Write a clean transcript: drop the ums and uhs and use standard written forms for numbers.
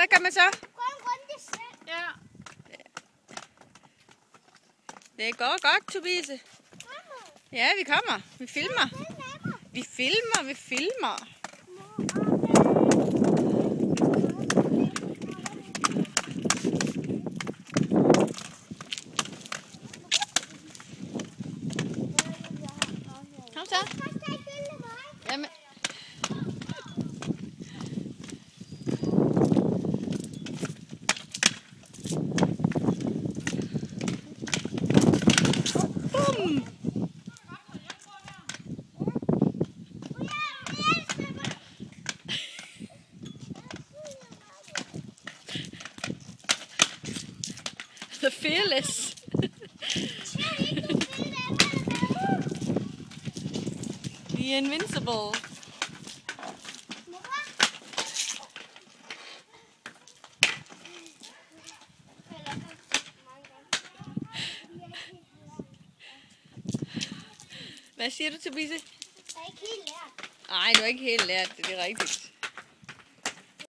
Hvad gør man så? Ja. Det går godt, Tobise. Ja, vi kommer. Vi filmer. Vi filmer. Kom så. Jamen. Bum. The Fearless. The Invincible. Hvad siger du, Tobise? Jeg er ikke helt lært. Nej, du har ikke helt lært det, det er rigtigt.